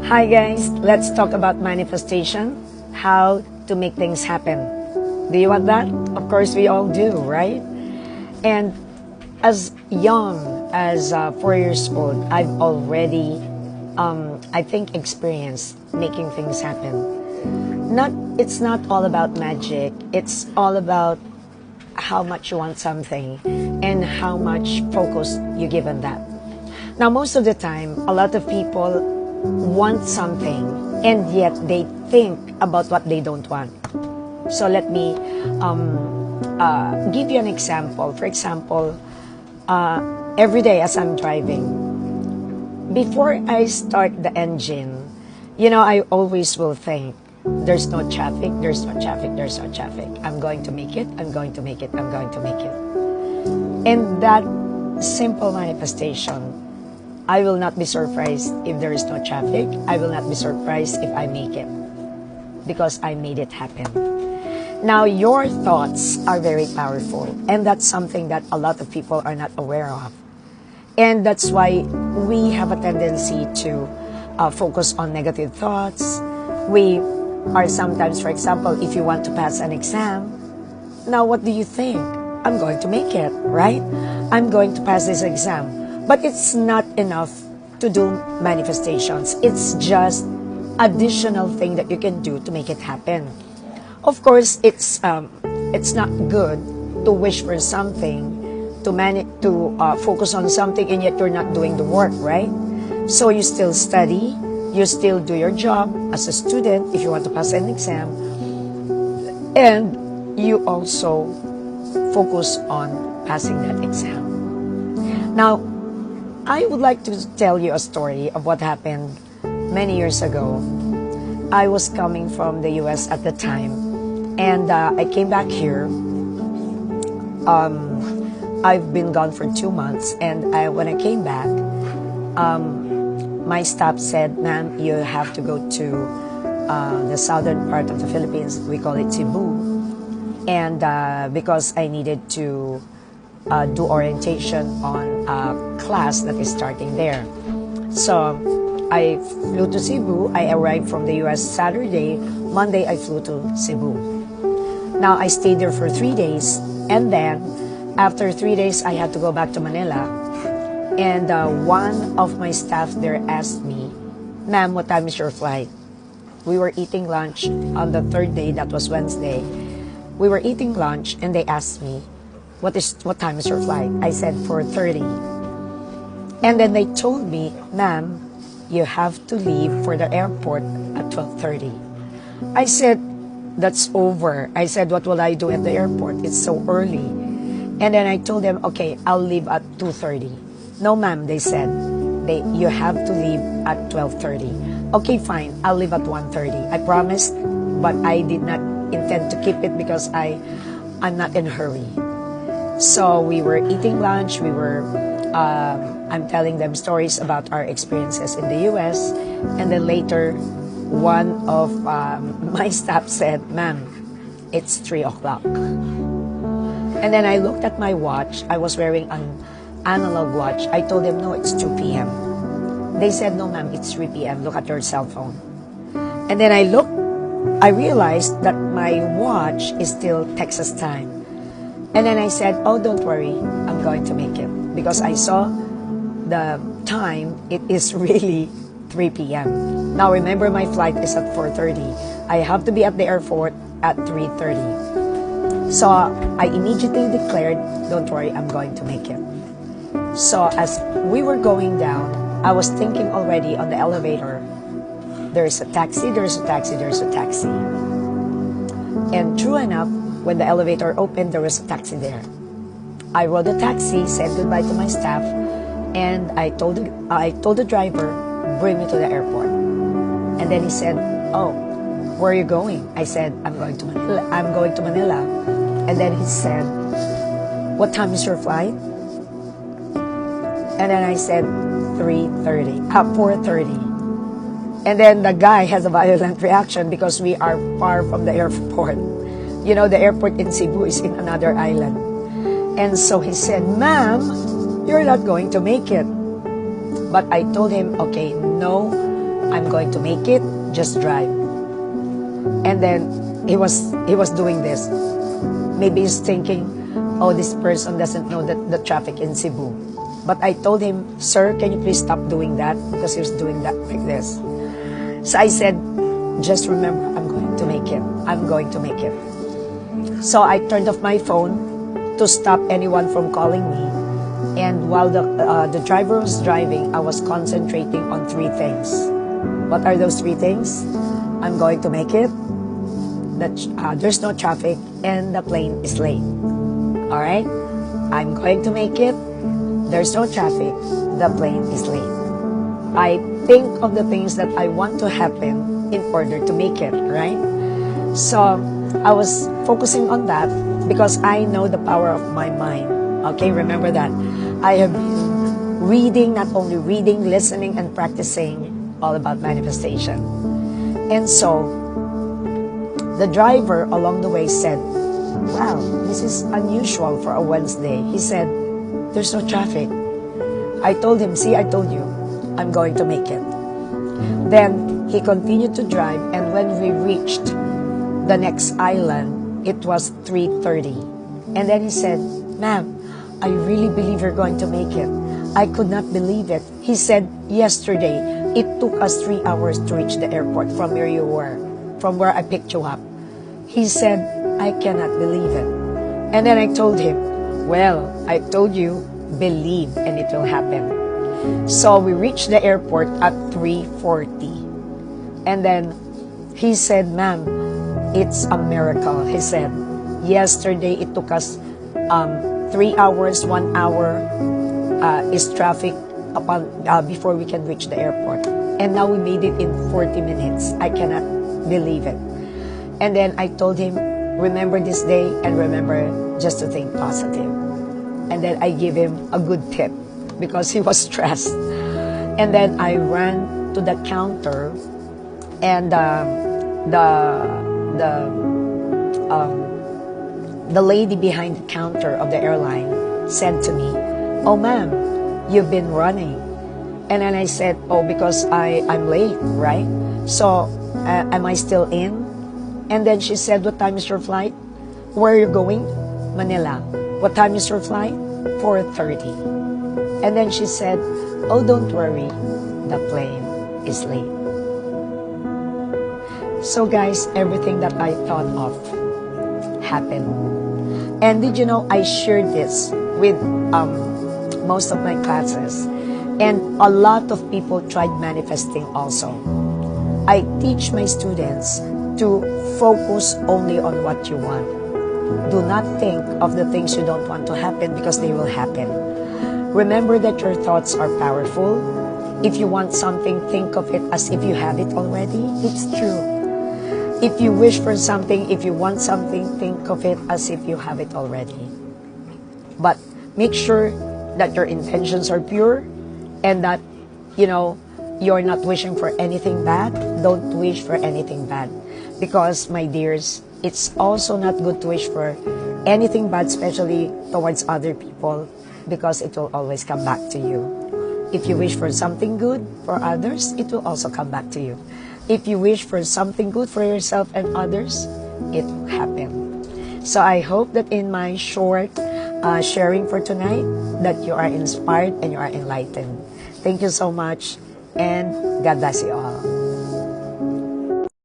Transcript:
Hi guys, let's talk about manifestation, how to make things happen. Do you want that? Of course we all do, right? And as young as 4 years old, I've already, I think, experienced making things happen. It's not all about magic. It's all about how much you want something and how much focus you give on that. Now, most of the time, a lot of people want something and yet they think about what they don't want. So let me give you an example. For example, every day as I'm driving, before I start the engine, I always will think, there's no traffic, there's no traffic, there's no traffic. I'm going to make it, I'm going to make it, I'm going to make it. And that simple manifestation, I will not be surprised if there is no traffic. I will not be surprised if I make it, because I made it happen. Now, your thoughts are very powerful, and that's something that a lot of people are not aware of. And that's why we have a tendency to focus on negative thoughts. We are sometimes, for example, if you want to pass an exam, now what do you think? I'm going to make it, right? I'm going to pass this exam. But it's not enough to do manifestations. It's just additional thing that you can do to make it happen. Of course, it's not good to wish for something, to focus on something, and yet you're not doing the work, right? So you still study, you still do your job as a student if you want to pass an exam, and you also focus on passing that exam. Now, I would like to tell you a story of what happened many years ago. I was coming from the US at the time, and I came back here. I've been gone for 2 months, and when I came back, my staff said, "Ma'am, you have to go to the southern part of the Philippines. We call it Cebu." And because I needed to do orientation on a class that is starting there. So I flew to Cebu. I arrived from the US Saturday. Monday, I flew to Cebu. Now, I stayed there for 3 days. And then, after 3 days, I had to go back to Manila. And one of my staff there asked me, "Ma'am, what time is your flight?" We were eating lunch on the 3rd day, that was Wednesday. We were eating lunch and they asked me, what time is your flight? I said 4:30. And then they told me, "Ma'am, you have to leave for the airport at 12:30. I said, "That's over." I said, "What will I do at the airport? It's so early." And then I told them, "Okay, I'll leave at 2:30. "No, ma'am," they said, "you have to leave at 12:30. "Okay, fine, I'll leave at 1:30. I promised, but I did not intend to keep it because I'm not in a hurry. So we were eating lunch, I'm telling them stories about our experiences in the US, and then later, one of my staff said, "Ma'am, it's 3 o'clock. And then I looked at my watch. I was wearing an analog watch. I told them, "No, it's 2 p.m. They said, "No, ma'am, it's 3 p.m. Look at your cell phone." And then I realized that my watch is still Texas time. And then I said, "Oh, don't worry, I'm going to make it." Because I saw the time, it is really 3 p.m. Now remember, my flight is at 4:30. I have to be at the airport at 3:30. So I immediately declared, "Don't worry, I'm going to make it." So as we were going down, I was thinking already on the elevator, there's a taxi, there's a taxi, there's a taxi. And true enough, when the elevator opened, there was a taxi there. I rode the taxi, said goodbye to my staff, and I told the driver, "Bring me to the airport." And then he said, "Oh, where are you going?" I said, I'm going to Manila. And then he said, "What time is your flight?" And then I said, 4:30. And then the guy has a violent reaction because we are far from the airport. The airport in Cebu is in another island. And so he said, "Ma'am, you're not going to make it." But I told him, "Okay, no I'm going to make it, just drive. And then he was doing this. Maybe he's thinking, oh, this person doesn't know the traffic in Cebu. But I told him, sir, can you please stop doing that? Because he was doing that like this. So I said, just remember, I'm going to make it. I'm going to make it. So I turned off my phone to stop anyone from calling me. And while the driver was driving, I was concentrating on 3 things. What are those 3 things? I'm going to make it, that there's no traffic, and the plane is late. All right? I'm going to make it, there's no traffic, the plane is late. I think of the things that I want to happen in order to make it, right? So I was focusing on that because I know the power of my mind. Okay, remember that. I have been reading, not only reading, listening, and practicing all about manifestation. And so the driver along the way said, wow, this is unusual for a Wednesday. He said, there's no traffic. I told him, see, I told you, I'm going to make it. Then he continued to drive, and when we reached the next island, it was 3:30. And then he said, ma'am, I really believe you're going to make it. I could not believe it. He said, yesterday, it took us 3 hours to reach the airport from where you were, from where I picked you up. He said, I cannot believe it. And then I told him, well, I told you, believe and it will happen. So we reached the airport at 3:40. And then he said, ma'am, it's a miracle. He said, yesterday it took us 3 hours, 1 hour is traffic before we can reach the airport. And now we made it in 40 minutes. I cannot believe it. And then I told him, remember this day and remember just to think positive. And then I gave him a good tip because he was stressed. And then I ran to the counter, and the lady behind the counter of the airline said to me, oh ma'am, you've been running. And then I said, oh, because I'm late, right? So am I still in? And then she said, what time is your flight? Where are you going? Manila. What time is your flight? 4:30. And then she said, oh, don't worry, the plane is late. So guys, everything that I thought of happened. And did you know I shared this with most of my classes, and a lot of people tried manifesting also. I teach my students to focus only on what you want. Do not think of the things you don't want to happen, because they will happen. Remember that your thoughts are powerful. If you want something, think of it as if you have it already. It's true. If you wish for something, if you want something, think of it as if you have it already. But make sure that your intentions are pure, and that, you're not wishing for anything bad. Don't wish for anything bad. Because, my dears, it's also not good to wish for anything bad, especially towards other people, because it will always come back to you. If you wish for something good for others, it will also come back to you. If you wish for something good for yourself and others, it will happen. So I hope that in my short sharing for tonight, that you are inspired and you are enlightened. Thank you so much, and God bless you all.